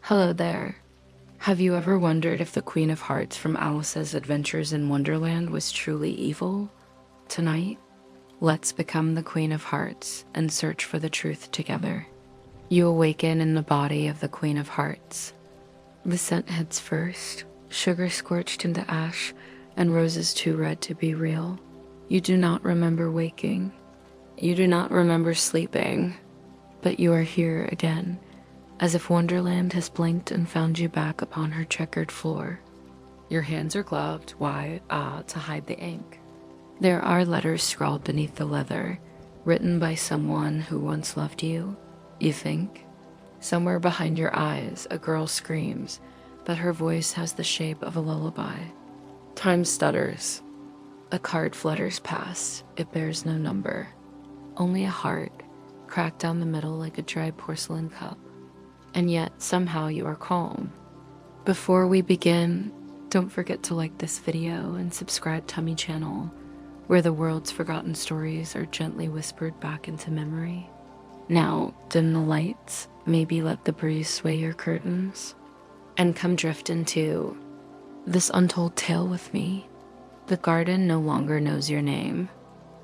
Hello there. Have you ever wondered if the Queen of Hearts from Alice's Adventures in Wonderland was truly evil? Tonight, let's become the Queen of Hearts and search for the truth together. You awaken in the body of the Queen of Hearts. The scent heads first, sugar scorched into ash, and roses too red to be real. You do not remember waking. You do not remember sleeping, but you are here again, as if Wonderland has blinked and found you back upon her checkered floor. Your hands are gloved, why, to hide the ink. There are letters scrawled beneath the leather, written by someone who once loved you, you think. Somewhere behind your eyes, a girl screams, but her voice has the shape of a lullaby. Time stutters. A card flutters past. It bears no number. Only a heart, cracked down the middle like a dry porcelain cup. And yet, somehow you are calm. Before we begin, don't forget to like this video and subscribe to my channel, where the world's forgotten stories are gently whispered back into memory. Now, dim the lights, maybe let the breeze sway your curtains, and come drift into this untold tale with me. The garden no longer knows your name.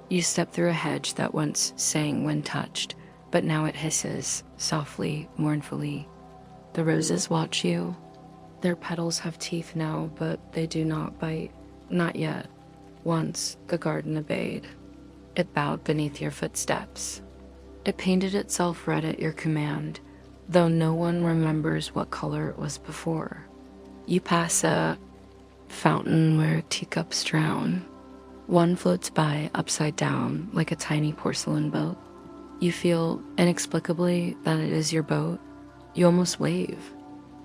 You step through a hedge that once sang when touched, but now it hisses, softly, mournfully. The roses watch you. Their petals have teeth now, but they do not bite. Not yet. Once, the garden obeyed. It bowed beneath your footsteps. It painted itself red at your command, though no one remembers what color it was before. You pass a fountain where teacups drown. One floats by upside down like a tiny porcelain boat. You feel inexplicably that it is your boat. You almost wave.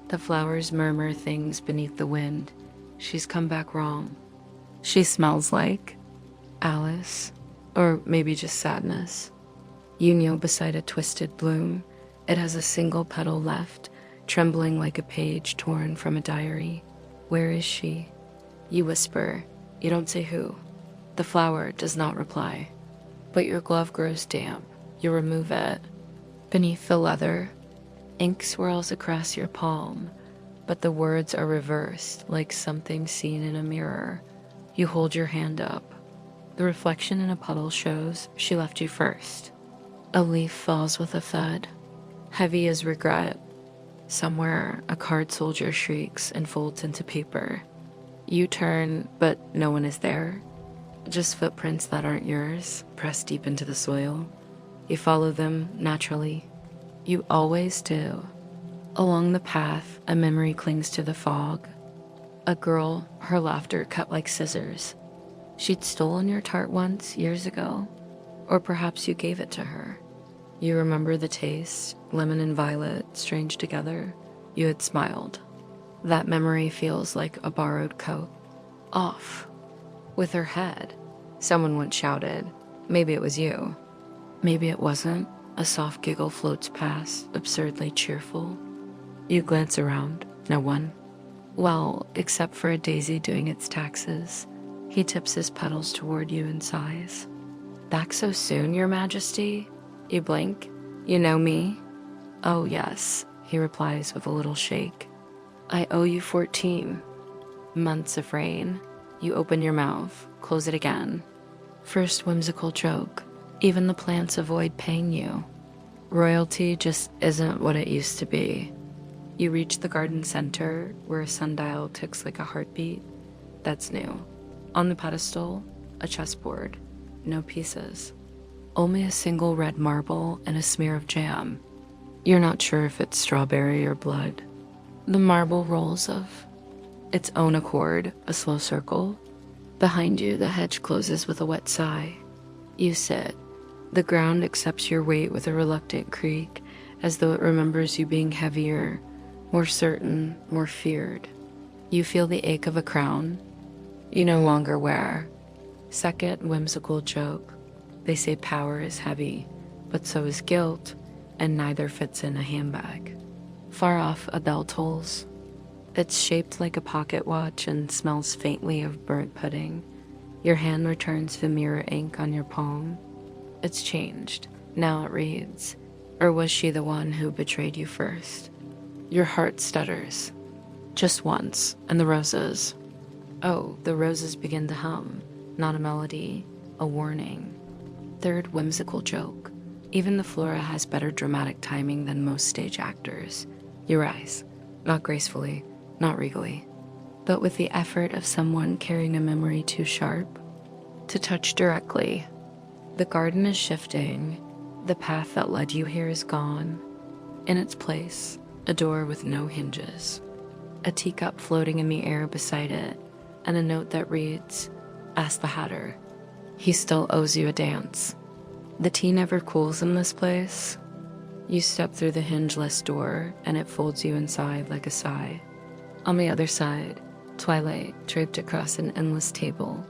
The flowers murmur things beneath the wind. She's come back wrong. She smells like Alice, or maybe just sadness. You kneel beside a twisted bloom. It has a single petal left, trembling like a page torn from a diary. Where is she? You whisper. You don't say who. The flower does not reply. But your glove grows damp. You remove it. Beneath the leather, ink swirls across your palm, but the words are reversed like something seen in a mirror. You hold your hand up. The reflection in a puddle shows she left you first. A leaf falls with a thud, heavy as regret. Somewhere, a card soldier shrieks and folds into paper. You turn, but no one is there. Just footprints that aren't yours, pressed deep into the soil. You follow them naturally. You always do. Along the path, a memory clings to the fog. A girl, her laughter cut like scissors. She'd stolen your tart once, years ago. Or perhaps you gave it to her. You remember the taste, lemon and violet, strange together. You had smiled. That memory feels like a borrowed coat. Off. With her head. Someone once shouted. Maybe it was you. Maybe it wasn't. A soft giggle floats past, absurdly cheerful. You glance around. No one. Well, except for a daisy doing its taxes. He tips his petals toward you and sighs. Back so soon, Your Majesty? You blink. You know me? Oh, yes, he replies with a little shake. I owe you 14 months of rain. You open your mouth, close it again. First whimsical joke. Even the plants avoid paying you. Royalty just isn't what it used to be. You reach the garden center, where a sundial ticks like a heartbeat. That's new. On the pedestal, a chessboard. No pieces. Only a single red marble and a smear of jam. You're not sure if it's strawberry or blood. The marble rolls of its own accord, a slow circle. Behind you, the hedge closes with a wet sigh. You sit. The ground accepts your weight with a reluctant creak, as though it remembers you being heavier, more certain, more feared. You feel the ache of a crown you no longer wear. Second whimsical joke. They say power is heavy, but so is guilt, and neither fits in a handbag. Far off, a bell tolls. It's shaped like a pocket watch and smells faintly of burnt pudding. Your hand returns the mirror ink on your palm. It's changed. Now it reads, or was she the one who betrayed you first? Your heart stutters. Just once, and the roses. Oh, the roses begin to hum. Not a melody, a warning. Third whimsical joke. Even the flora has better dramatic timing than most stage actors. You rise, not gracefully, not regally, but with the effort of someone carrying a memory too sharp to touch directly. The garden is shifting. The path that led you here is gone. In its place, a door with no hinges. A teacup floating in the air beside it, and a note that reads, "Ask the Hatter. He still owes you a dance." The tea never cools in this place. You step through the hingeless door, and it folds you inside like a sigh. On the other side, twilight draped across an endless table,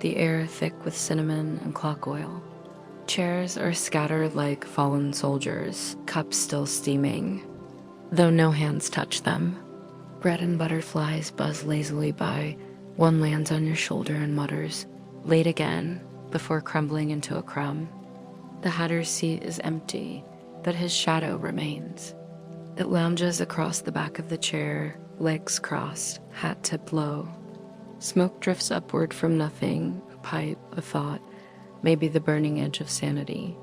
the air thick with cinnamon and clock oil. Chairs are scattered like fallen soldiers, cups still steaming, though no hands touch them. Bread and butterflies buzz lazily by. One lands on your shoulder and mutters, "Late again," before crumbling into a crumb. The Hatter's seat is empty, but his shadow remains. It lounges across the back of the chair, legs crossed, hat tipped low. Smoke drifts upward from nothing, a pipe, a thought, maybe the burning edge of sanity.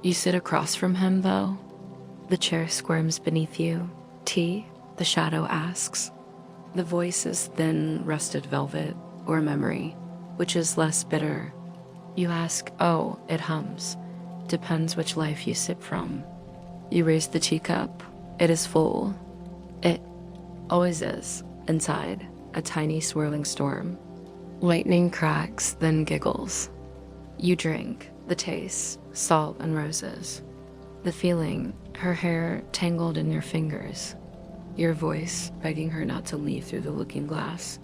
You sit across from him, though. The chair squirms beneath you. "Tea?" the shadow asks. The voice is thin, rusted velvet, or memory, which is less bitter. You ask, "Oh, it hums." Depends which life you sip from. You raise the teacup. It is full. It always is, inside, a tiny swirling storm. Lightning cracks, then giggles. You drink, the taste, salt and roses. The feeling, her hair tangled in your fingers. Your voice begging her not to leave through the looking glass.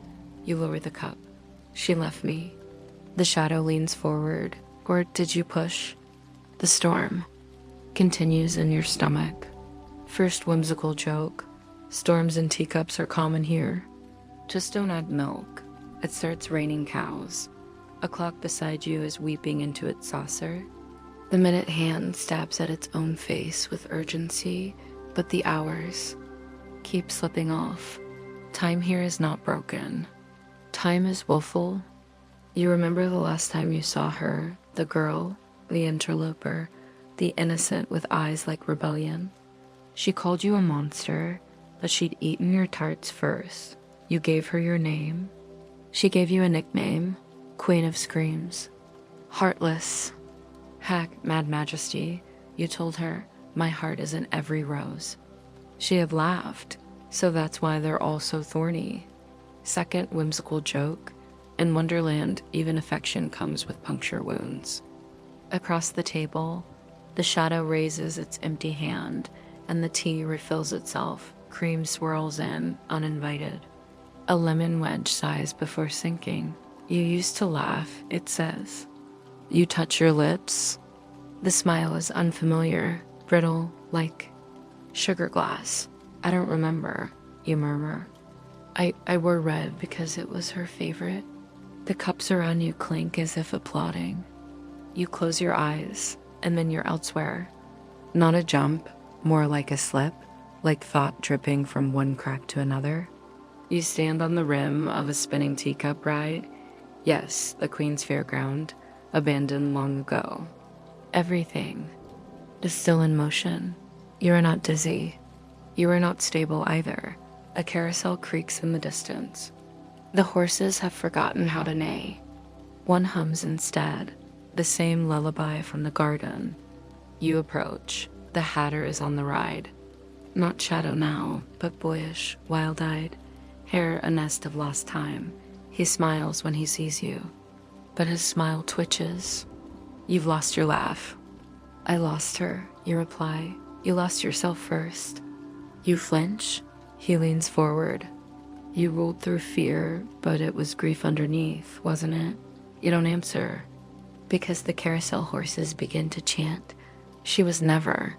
You lower the cup. "She left me." The shadow leans forward. Or did you push? The storm continues in your stomach. First whimsical joke. Storms and teacups are common here. Just don't add milk. It starts raining cows. A clock beside you is weeping into its saucer. The minute hand stabs at its own face with urgency, but the hours keep slipping off. Time here is not broken. Time is willful. You remember the last time you saw her, the girl, the interloper, the innocent with eyes like rebellion. She called you a monster, but she'd eaten your tarts first. You gave her your name. She gave you a nickname, Queen of Screams. Heartless. Heck, Mad Majesty, you told her, "My heart is in every rose." She had laughed, so that's why they're all so thorny. Second whimsical joke. In Wonderland, even affection comes with puncture wounds. Across the table, the shadow raises its empty hand, and the tea refills itself. Cream swirls in, uninvited. A lemon wedge sighs before sinking. "You used to laugh," it says. You touch your lips. The smile is unfamiliar, brittle, like sugar glass. "I don't remember," you murmur. I wore red because it was her favorite." The cups around you clink as if applauding. You close your eyes, and then you're elsewhere. Not a jump, more like a slip, like thought dripping from one crack to another. You stand on the rim of a spinning teacup ride. Yes, the Queen's Fairground, abandoned long ago. Everything is still in motion. You are not dizzy. You are not stable either. A carousel creaks in the distance. The horses have forgotten how to neigh. One hums instead, the same lullaby from the garden. You approach. The Hatter is on the ride. Not shadow now, but boyish, wild-eyed, hair a nest of lost time. He smiles when he sees you, but his smile twitches. You've lost your laugh. "I lost her," you reply. "You lost yourself first." You flinch. He leans forward. You rolled through fear, but it was grief underneath, wasn't it? You don't answer, because the carousel horses begin to chant. She was never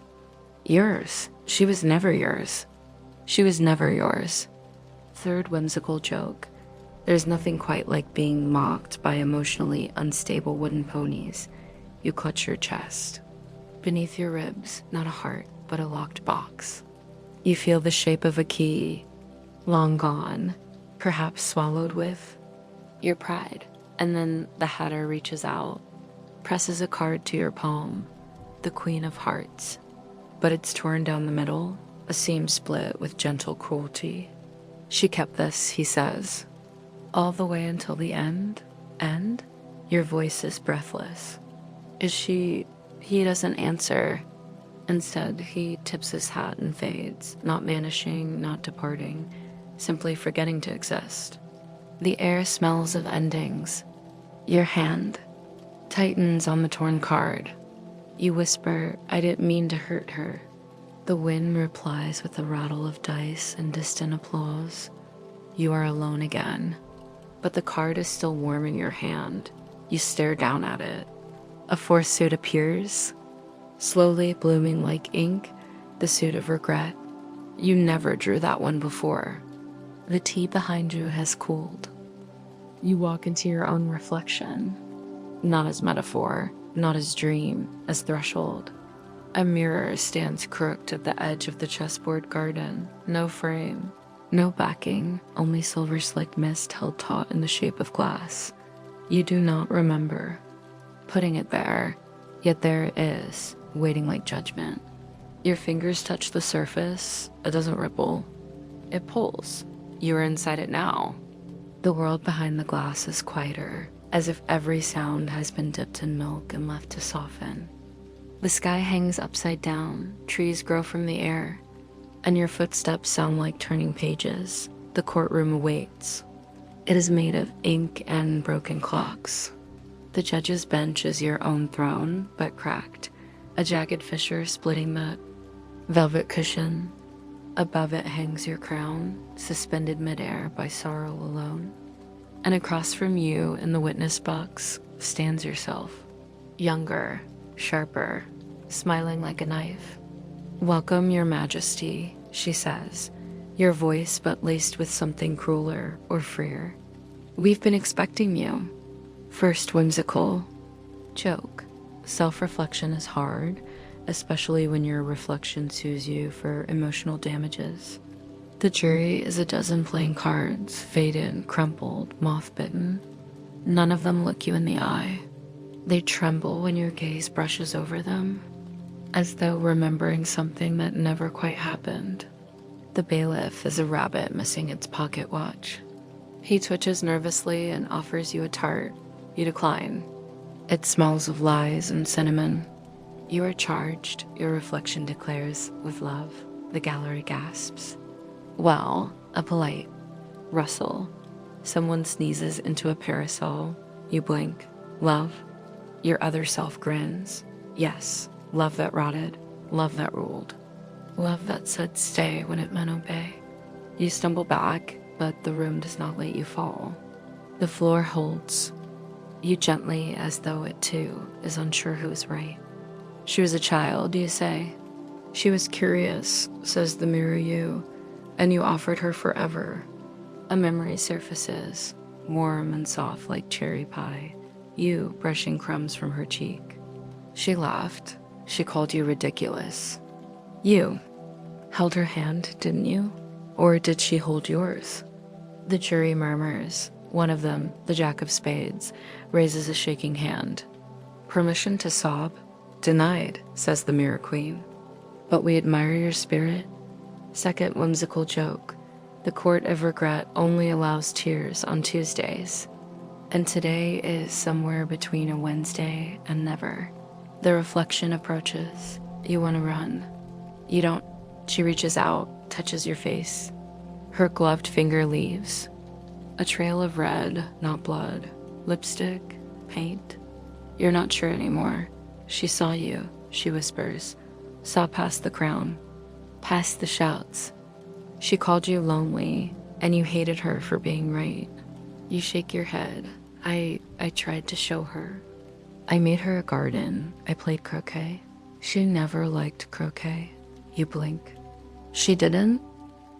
yours. She was never yours. She was never yours. Third whimsical joke. There's nothing quite like being mocked by emotionally unstable wooden ponies. You clutch your chest. Beneath your ribs, not a heart, but a locked box. You feel the shape of a key, long gone, perhaps swallowed with your pride. And then the Hatter reaches out, presses a card to your palm, the Queen of Hearts. But it's torn down the middle, a seam split with gentle cruelty. She kept this, he says, all the way until the end. End? Your voice is breathless. Is she... He doesn't answer. Instead, he tips his hat and fades, not vanishing, not departing, simply forgetting to exist. The air smells of endings. Your hand tightens on the torn card. You whisper, I didn't mean to hurt her. The wind replies with a rattle of dice and distant applause. You are alone again. But the card is still warm in your hand. You stare down at it. A fourth suit appears, slowly blooming like ink, the suit of regret. You never drew that one before. The tea behind you has cooled. You walk into your own reflection, not as metaphor, not as dream, as threshold. A mirror stands crooked at the edge of the chessboard garden, no frame, no backing, only silver-slicked mist held taut in the shape of glass. You do not remember putting it there, yet there it is, waiting like judgment. Your fingers touch the surface. It doesn't ripple. It pulls. You are inside it now. The world behind the glass is quieter, as if every sound has been dipped in milk and left to soften. The sky hangs upside down, trees grow from the air, and your footsteps sound like turning pages. The courtroom awaits. It is made of ink and broken clocks. The judge's bench is your own throne, but cracked, a jagged fissure splitting the velvet cushion. Above it hangs your crown, suspended midair by sorrow alone. And across from you in the witness box stands yourself, younger, sharper, smiling like a knife. Welcome, Your Majesty, she says, your voice but laced with something crueler or freer. We've been expecting you. First whimsical joke. Self-reflection is hard, especially when your reflection sues you for emotional damages. The jury is a dozen playing cards, faded, crumpled, moth-bitten. None of them look you in the eye. They tremble when your gaze brushes over them, as though remembering something that never quite happened. The bailiff is a rabbit missing its pocket watch. He twitches nervously and offers you a tart. You decline. It smells of lies and cinnamon. You are charged, your reflection declares, with love. The gallery gasps. Well, a polite rustle. Someone sneezes into a parasol. You blink. Love? Your other self grins. Yes, love that rotted, love that ruled. Love that said stay when it meant obey. You stumble back, but the room does not let you fall. The floor holds you gently, as though it too is unsure who is right. She was a child, you say. She was curious, says the mirror you, and you offered her forever. A memory surfaces, warm and soft like cherry pie, you brushing crumbs from her cheek. She laughed. She called you ridiculous. You held her hand, didn't you? Or did she hold yours? The jury murmurs. One of them, the Jack of Spades, raises a shaking hand. Permission to sob? Denied, says the Mirror Queen. But we admire your spirit. Second whimsical joke. The court of regret only allows tears on Tuesdays. And today is somewhere between a Wednesday and never. The reflection approaches. You want to run. You don't. She reaches out, touches your face. Her gloved finger leaves. A trail of red, not blood. Lipstick, paint. You're not sure anymore. She saw you, she whispers. Saw past the crown. Past the shouts. She called you lonely, and you hated her for being right. You shake your head. I tried to show her. I made her a garden. I played croquet. She never liked croquet. You blink. She didn't?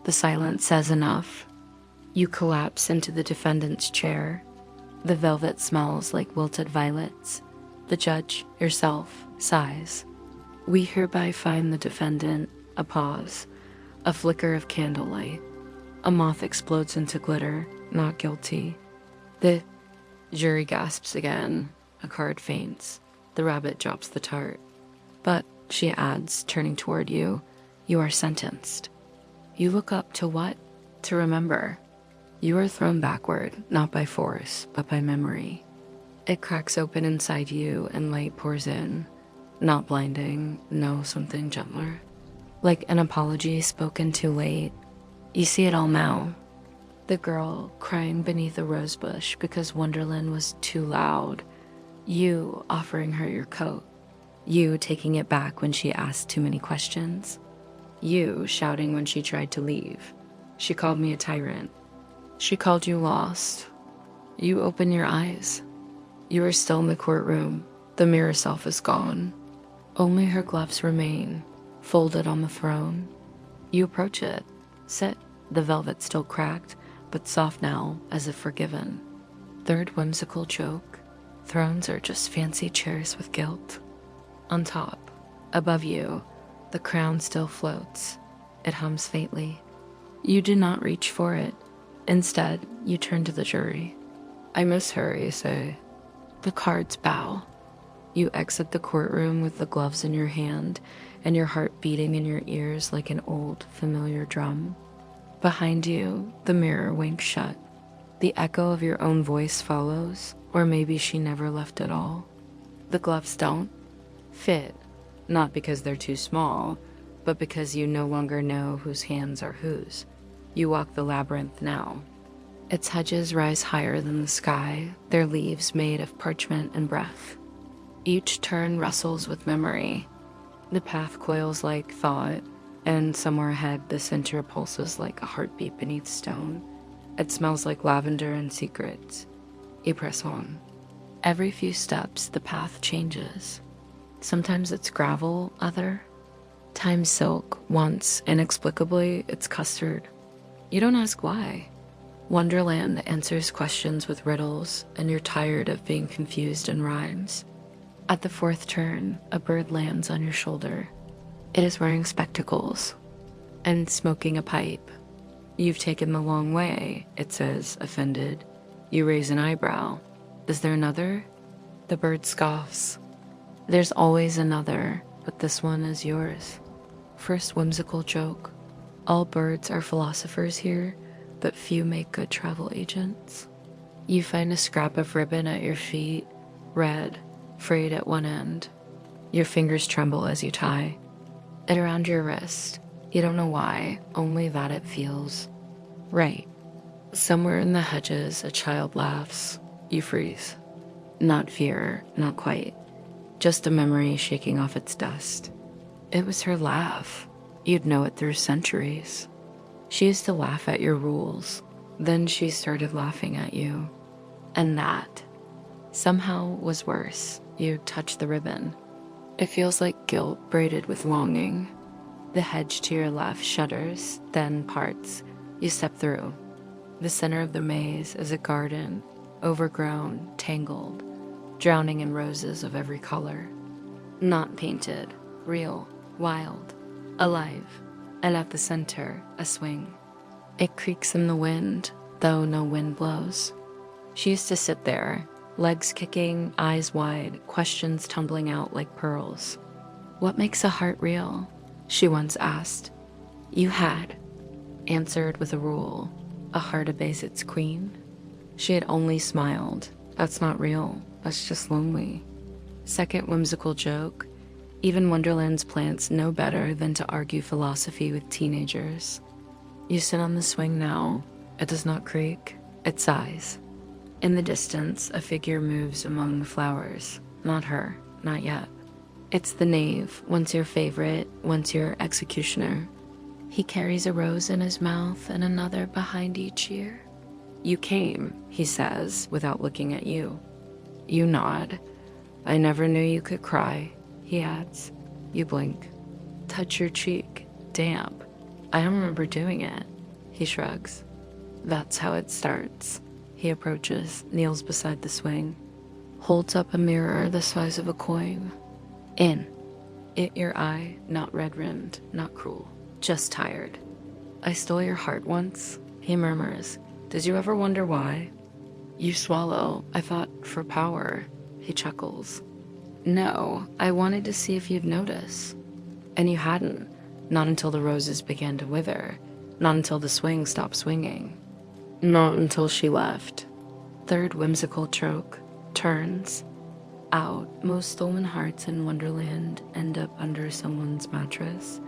The silence says enough. You collapse into the defendant's chair. The velvet smells like wilted violets. The judge, yourself, sighs. We hereby find the defendant, a pause, A flicker of candlelight. A moth explodes into glitter, not guilty. The jury gasps again. A card faints. The rabbit drops the tart. But, she adds, turning toward you, you are sentenced. You look up to what? To remember. You are thrown backward, not by force, but by memory. It cracks open inside you and light pours in. Not blinding, no, something gentler. Like an apology spoken too late. You see it all now. The girl crying beneath a rosebush because Wonderland was too loud. You offering her your coat. You taking it back when she asked too many questions. You shouting when she tried to leave. She called me a tyrant. She called you lost. You open your eyes. You are still in the courtroom. The mirror self is gone. Only her gloves remain, folded on the throne. You approach it. Sit. The velvet still cracked, but soft now, as if forgiven. Third whimsical joke. Thrones are just fancy chairs with guilt. On top, above you, the crown still floats. It hums faintly. You do not reach for it. Instead, you turn to the jury. I miss her, you say. The cards bow. You exit the courtroom with the gloves in your hand and your heart beating in your ears like an old, familiar drum. Behind you, the mirror winks shut. The echo of your own voice follows, or maybe she never left at all. The gloves don't fit, not because they're too small, but because you no longer know whose hands are whose. You walk the labyrinth now. Its hedges rise higher than the sky, their leaves made of parchment and breath. Each turn wrestles with memory. The path coils like thought, and somewhere ahead the center pulses like a heartbeat beneath stone. It smells like lavender and secrets. You press on. Every few steps the path changes. Sometimes it's gravel, other. Time's silk, once, inexplicably, it's custard. You don't ask why. Wonderland answers questions with riddles, and you're tired of being confused in rhymes. At the fourth turn, a bird lands on your shoulder. It is wearing spectacles and smoking a pipe. You've taken the long way, it says, offended. You raise an eyebrow. Is there another? The bird scoffs. There's always another, but this one is yours. First whimsical joke. All birds are philosophers here, but few make good travel agents. You find a scrap of ribbon at your feet, red, frayed at one end. Your fingers tremble as you tie it around your wrist. You don't know why, only that it feels right. Somewhere in the hedges, a child laughs. You freeze. Not fear, not quite. Just a memory shaking off its dust. It was her laugh. You'd know it through centuries. She used to laugh at your rules. Then she started laughing at you. And that, somehow, was worse. You touch the ribbon. It feels like guilt braided with longing. The hedge to your left shudders, then parts. You step through. The center of the maze is a garden, overgrown, tangled, drowning in roses of every color. Not painted, real, wild, alive. And at the center, a swing. It creaks in the wind, though no wind blows. She used to sit there, legs kicking, eyes wide, questions tumbling out like pearls. What makes a heart real? She once asked. You had answered with a rule. A heart obeys its queen. She had only smiled. That's not real. That's just lonely. Second whimsical joke. Even Wonderland's plants know better than to argue philosophy with teenagers. You sit on the swing now. It does not creak. It sighs. In the distance, a figure moves among the flowers. Not her. Not yet. It's the knave, once your favorite, once your executioner. He carries a rose in his mouth and another behind each ear. You came, he says, without looking at you. You nod. I never knew you could cry, he adds. You blink. Touch your cheek. Damp. I don't remember doing it. He shrugs. That's how it starts. He approaches, kneels beside the swing, holds up a mirror the size of a coin. In. It your eye, not red-rimmed, not cruel, just tired. I stole your heart once, he murmurs. Did you ever wonder why? You swallow. I thought for power, he chuckles. No, I wanted to see if you'd notice. And you hadn't. Not until the roses began to wither. Not until the swing stopped swinging. Not until she left. Third whimsical joke. Turns. Out. Most stolen hearts in Wonderland end up under someone's mattress.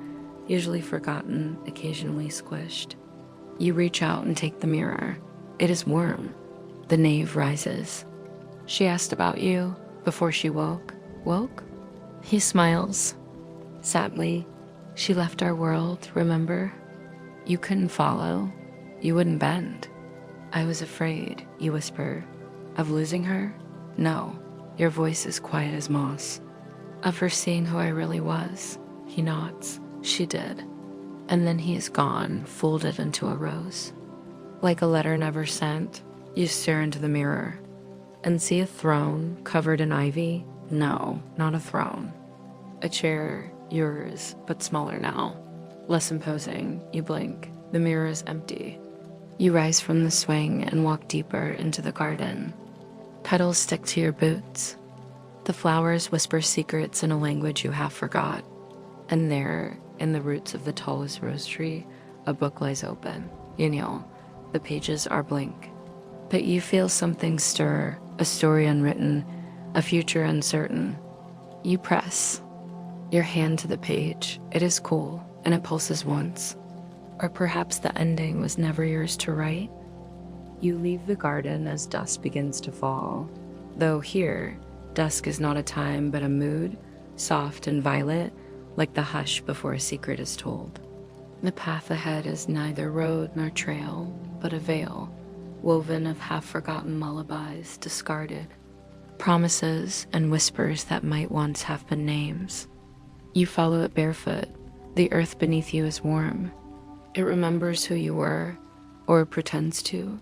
Usually forgotten, occasionally squished. You reach out and take the mirror. It is warm. The knave rises. She asked about you before she woke. Woke? He smiles. Sadly, she left our world, remember? You couldn't follow. You wouldn't bend. I was afraid, you whisper. Of losing her? No. Your voice is quiet as moss. Of her seeing who I really was. He nods. She did. And then he is gone, folded into a rose. Like a letter never sent, you stare into the mirror and see a throne covered in ivy. No, not a throne. A chair, yours, but smaller now. Less imposing. You blink. The mirror is empty. You rise from the swing and walk deeper into the garden. Petals stick to your boots. The flowers whisper secrets in a language you half forgot. And there, in the roots of the tallest rose tree, a book lies open. You kneel. The pages are blank. But you feel something stir, a story unwritten, a future uncertain. You press your hand to the page. It is cool, and it pulses once. Or perhaps the ending was never yours to write. You leave the garden as dusk begins to fall. Though here, dusk is not a time but a mood, soft and violet, like the hush before a secret is told. The path ahead is neither road nor trail, but a veil, woven of half-forgotten lullabies, discarded, promises and whispers that might once have been names. You follow it barefoot. The earth beneath you is warm. It remembers who you were, or pretends to.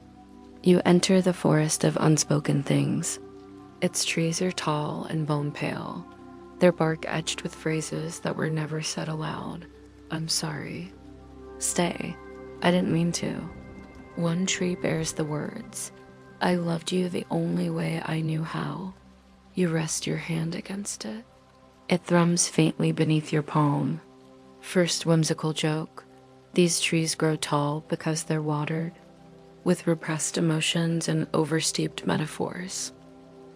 You enter the forest of unspoken things. Its trees are tall and bone-pale, their bark etched with phrases that were never said aloud. I'm sorry. Stay. I didn't mean to. One tree bears the words, I loved you the only way I knew how. You rest your hand against it. It thrums faintly beneath your palm. First whimsical joke. These trees grow tall because they're watered, with repressed emotions and oversteeped metaphors.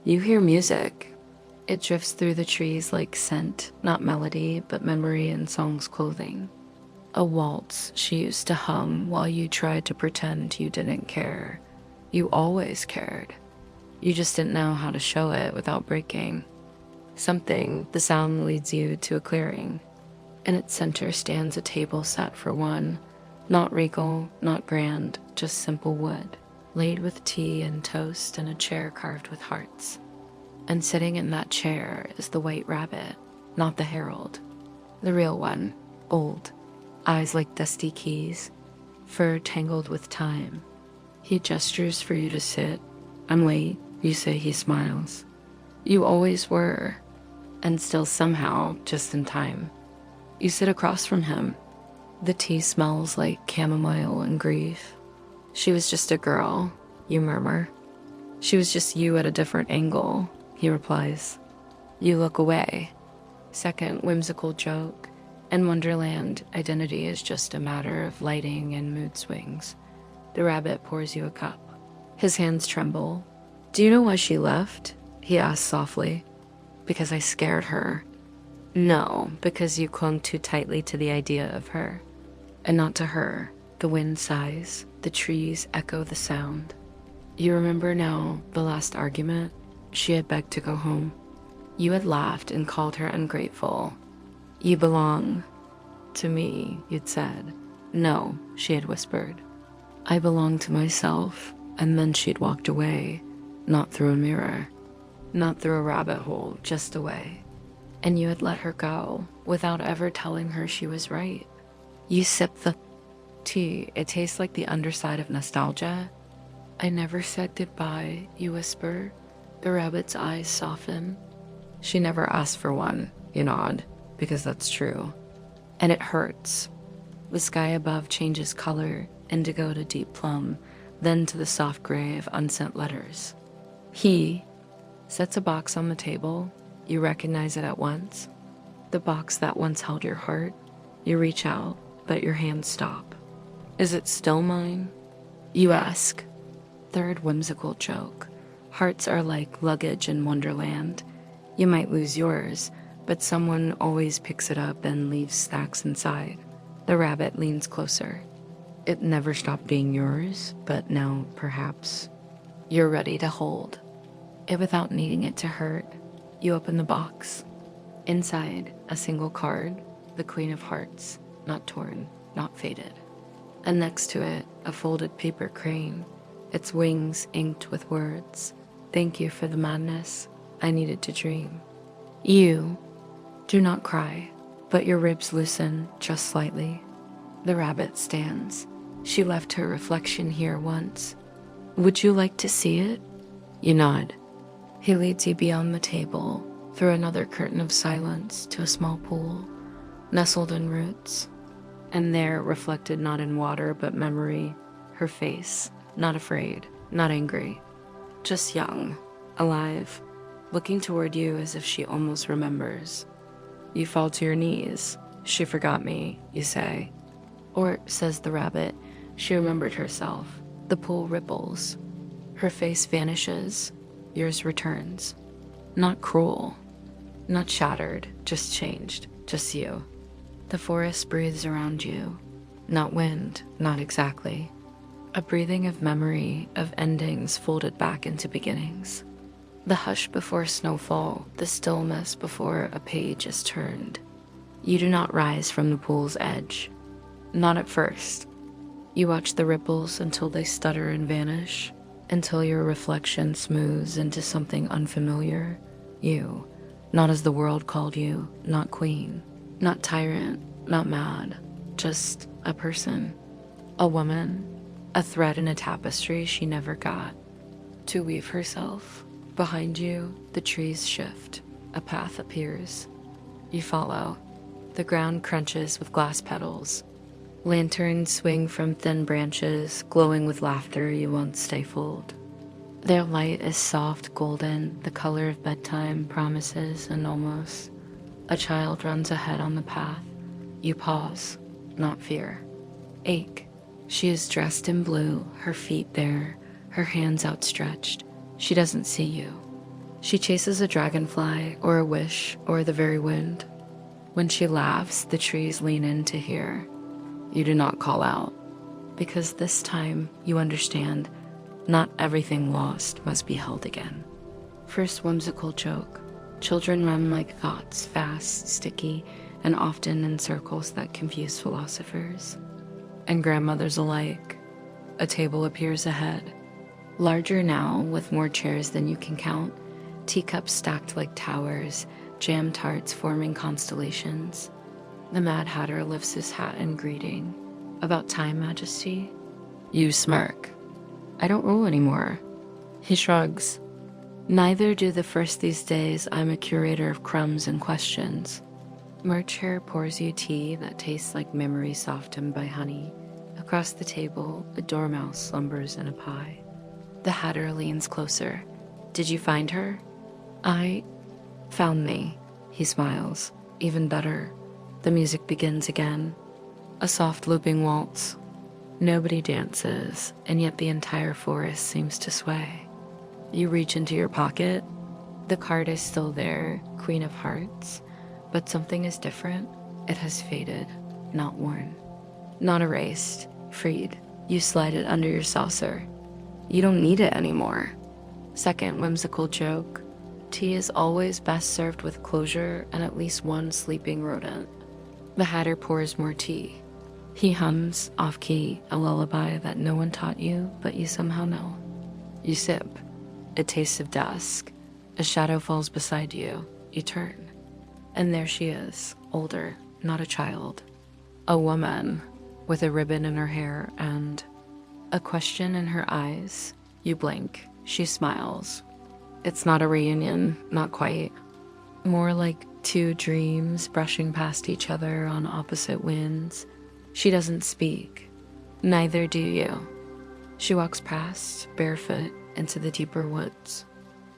You hear music. It drifts through the trees like scent, not melody, but memory and song's clothing. A waltz she used to hum while you tried to pretend you didn't care. You always cared. You just didn't know how to show it without breaking. The sound leads you to a clearing. In its center stands a table set for one, not regal, not grand, just simple wood, laid with tea and toast and a chair carved with hearts. And sitting in that chair is the white rabbit, not the herald. The real one, old, eyes like dusty keys, fur tangled with time. He gestures for you to sit. I'm late, you say. He smiles. You always were, and still somehow just in time. You sit across from him. The tea smells like chamomile and grief. She was just a girl, you murmur. She was just you at a different angle, he replies. You look away. Second whimsical joke. In Wonderland, identity is just a matter of lighting and mood swings. The rabbit pours you a cup. His hands tremble. Do you know why she left? He asks softly. Because I scared her. No, because you clung too tightly to the idea of her. And not to her. The wind sighs. The trees echo the sound. You remember now the last argument? She had begged to go home. You had laughed and called her ungrateful. You belong to me, you'd said. No, she had whispered. I belong to myself. And then she'd walked away, not through a mirror, not through a rabbit hole, just away. And you had let her go without ever telling her she was right. You sip the tea. It tastes like the underside of nostalgia. I never said goodbye, you whisper. The rabbit's eyes soften. She never asked for one, you nod, because that's true. And it hurts. The sky above changes color, indigo to deep plum, then to the soft gray of unsent letters. He sets a box on the table. You recognize it at once. The box that once held your heart. You reach out, but your hands stop. Is it still mine? You ask. Third whimsical joke. Hearts are like luggage in Wonderland. You might lose yours, but someone always picks it up and leaves stacks inside. The rabbit leans closer. It never stopped being yours, but now, perhaps, you're ready to hold. It without needing it to hurt. You open the box. Inside, a single card, the Queen of Hearts, not torn, not faded. And next to it, a folded paper crane, its wings inked with words. Thank you for the madness. I needed to dream. You do not cry, but your ribs loosen just slightly. The rabbit stands. She left her reflection here once. Would you like to see it? You nod. He leads you beyond the table, through another curtain of silence to a small pool, nestled in roots. And there, reflected not in water but memory, her face, not afraid, not angry, just young, alive, looking toward you as if she almost remembers. You fall to your knees. She forgot me, you say. Or, says the rabbit, she remembered herself. The pool ripples. Her face vanishes. Yours returns. Not cruel. Not shattered, just changed, just you. The forest breathes around you. Not wind, not exactly. A breathing of memory, of endings folded back into beginnings. The hush before snowfall, the stillness before a page is turned. You do not rise from the pool's edge. Not at first. You watch the ripples until they stutter and vanish, until your reflection smooths into something unfamiliar. You, not as the world called you, not queen, not tyrant, not mad, just a person, a woman, a thread in a tapestry she never got to weave herself. Behind you, the trees shift. A path appears. You follow. The ground crunches with glass petals. Lanterns swing from thin branches, glowing with laughter you once stifled. Their light is soft golden, the color of bedtime, promises, and almost. A child runs ahead on the path. You pause, not fear. Ache. She is dressed in blue, her feet bare, her hands outstretched. She doesn't see you. She chases a dragonfly, or a wish, or the very wind. When she laughs, the trees lean in to hear. You do not call out, because this time you understand not everything lost must be held again. First whimsical joke. Children run like thoughts, fast, sticky, and often in circles that confuse philosophers. And grandmothers alike. A table appears ahead. Larger now, with more chairs than you can count, teacups stacked like towers, jam tarts forming constellations. The Mad Hatter lifts his hat in greeting. About time, Majesty? You smirk. I don't rule anymore. He shrugs. Neither do the first these days. I'm a curator of crumbs and questions. Merch Hair pours you tea that tastes like memory softened by honey. Across the table, a dormouse slumbers in a pie. The Hatter leans closer. Did you find her? I found me. He smiles. Even better. The music begins again. A soft looping waltz. Nobody dances, and yet the entire forest seems to sway. You reach into your pocket. The card is still there, Queen of Hearts, but something is different. It has faded, not worn. Not erased, freed. You slide it under your saucer. You don't need it anymore. Second whimsical joke. Tea is always best served with closure and at least one sleeping rodent. The Hatter pours more tea. He hums, off-key, a lullaby that no one taught you, but you somehow know. You sip. It tastes of dusk. A shadow falls beside you. You turn. And there she is, older, not a child. A woman, with a ribbon in her hair and a question in her eyes. You blink. She smiles. It's not a reunion, not quite. More like two dreams brushing past each other on opposite winds. She doesn't speak. Neither do you. She walks past, barefoot, into the deeper woods.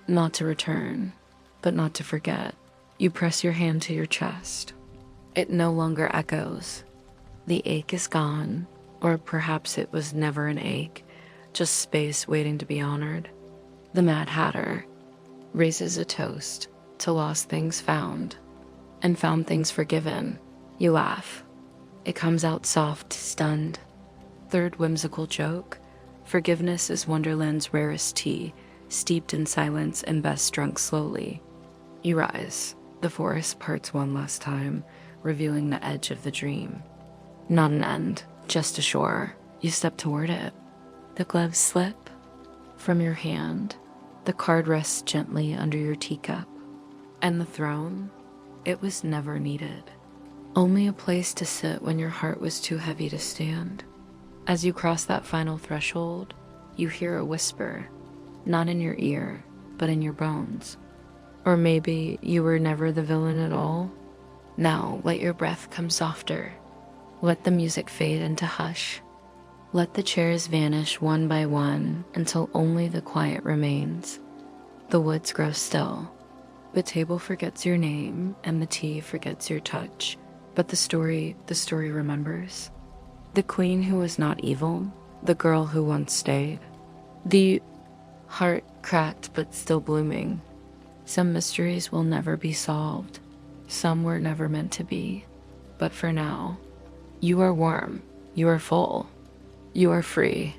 Not to return, but not to forget. You press your hand to your chest. It no longer echoes. The ache is gone, or perhaps it was never an ache, just space waiting to be honored. The Mad Hatter raises a toast to lost things found and found things forgiven. You laugh. It comes out soft, stunned. Third whimsical joke. Forgiveness is Wonderland's rarest tea, steeped in silence and best drunk slowly. You rise. The forest parts one last time, revealing the edge of the dream. Not an end, just a shore. You step toward it. The gloves slip from your hand. The card rests gently under your teacup. And the throne, it was never needed. Only a place to sit when your heart was too heavy to stand. As you cross that final threshold, you hear a whisper, not in your ear, but in your bones. Or maybe you were never the villain at all. Now let your breath come softer. Let the music fade into hush. Let the chairs vanish one by one until only the quiet remains. The woods grow still. The table forgets your name and the tea forgets your touch. But the story remembers. The queen who was not evil, the girl who once stayed. The heart cracked but still blooming. Some mysteries will never be solved. Some were never meant to be. But for now, you are warm, you are full, you are free.